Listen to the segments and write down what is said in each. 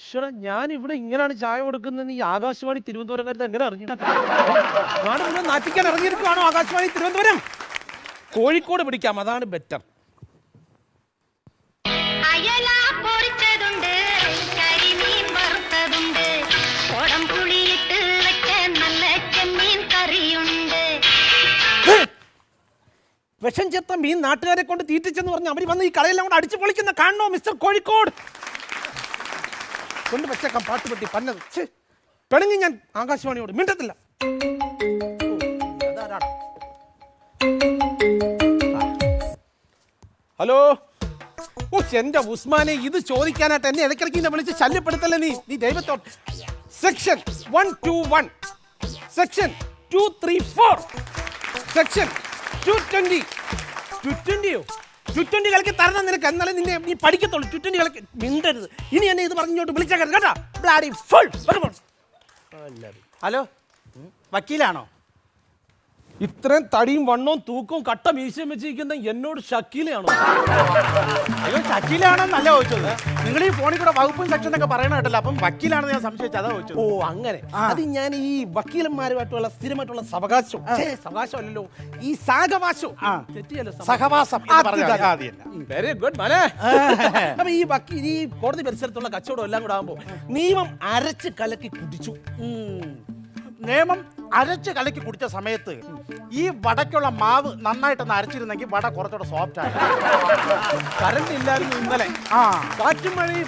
ഈശ്വര, ഞാൻ ഇവിടെ ഇങ്ങനെയാണ് ചായ കൊടുക്കുന്നത്. ഈ ആകാശവാണി തിരുവനന്തപുരംകാരത്ത് എങ്ങനെ അറിഞ്ഞു? നാട് മുഴുവൻ നാട്ടിക്കാൻ ഇറങ്ങിയിരിക്കുവാണോ ആകാശവാണി തിരുവനന്തപുരം? കോഴിക്കോട് പിടിക്കാം, അതാണ് ബെറ്റർ. വിഷം ചേർത്ത മീൻ നാട്ടുകാരെ കൊണ്ട് തീറ്റിച്ചെന്ന് പറഞ്ഞ് അവർ വന്ന് ഈ കടയെല്ലാം കൊണ്ട് അടിച്ചു പൊളിക്കുന്ന കാണണോ മിസ്റ്റർ കോഴിക്കോട്? കൊണ്ട് വെച്ചേക്കാം പാട്ടുപെട്ടി പന്നത്. പെണങ്ങി ഞാൻ ആകാശവാണിയോട് മിണ്ടത്തില്ല. ഹലോ. ഓ എന്റെ ഉസ്മാനെ, ഇത് ചോദിക്കാനായിട്ട് എന്നെ ഇടയ്ക്കിടയ്ക്ക് എന്നെ വിളിച്ച് ശല്യപ്പെടുത്തല്ലേ നീ ദൈവത്തോ. Section 121, section 234, section 220. 220 കളിക്ക് തരണം നിനക്ക്, എന്നാലേ നിന്നെ നീ പഠിക്കത്തുള്ളൂ. 220 കളിക്ക് മിണ്ടരുത്. ഇനി എന്നെ ഇത് പറഞ്ഞോട്ട് വിളിച്ചേക്കരുത് കേട്ടാ. Bloody full. ഹലോ, വക്കീലാണോ? ഇത്രയും തടിയും വണ്ണവും തൂക്കവും കട്ട മീശയും വെച്ചിരിക്കുന്ന എന്നോട് ഷക്കീലാണോ? അയ്യോ, വക്കീലാണെന്നല്ല ചോദിച്ചത്. നിങ്ങൾ ഈ ഫോണിൽ കൂടെ വകുപ്പും സെക്ഷൻ ഒക്കെ പറയണ കേട്ടല്ലോ, അപ്പം വക്കീലാണെന്ന് ഞാൻ സംശയിച്ചു, അതാ ചോദിച്ചത്. ഓ അങ്ങനെ. അത് ഞാൻ ഈ വക്കീലന്മാരുമായിട്ടുള്ള സ്ഥിരമായിട്ടുള്ള സവകാശം സവകാശമല്ലല്ലോ, ഈ സാഹവാസം. തെറ്റിയല്ലോ, സഹവാസം. വെരി ഗുഡ് മനെ. അപ്പൊ ഈ കോടതി പരിസരത്തുള്ള കച്ചവടം എല്ലാം കൂടെ ആകുമ്പോ നിയമം അരച്ച് കലക്കി കുടിച്ചു. നിയമം അരച്ച് കലക്കി കുടിച്ച സമയത്ത് ഈ വടക്കുള്ള മാവ് നന്നായിട്ടൊന്ന് അരച്ചിരുന്നെങ്കിൽ വട കുറച്ചുകൂടെ സോഫ്റ്റ് ആയി. കറണ്ട് ഇല്ലായിരുന്നു ഇന്നലെ. കാറ്റും മഴയും.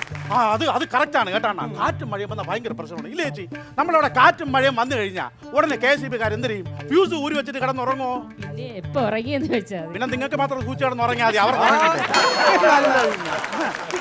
അത് കറക്റ്റ് ആണ് കേട്ടാ. കാറ്റും മഴയും വന്ന ഭയങ്കര പ്രശ്നമാണ് ഇല്ലേ ചേച്ചി? നമ്മളവിടെ കാറ്റും മഴയും വന്നു കഴിഞ്ഞാൽ ഉടനെ KSEB-കാർ എന്ത് ചെയ്യും? ഫ്യൂസ് ഊരി വെച്ചിട്ട് കിടന്നുറങ്ങോ? എപ്പോ ഉറങ്ങിയെന്ന് വെച്ചാൽ പിന്നെ നിങ്ങൾക്ക് മാത്രം സൂചിച്ച് കിടന്നുറങ്ങിയാൽ മതി. അവർ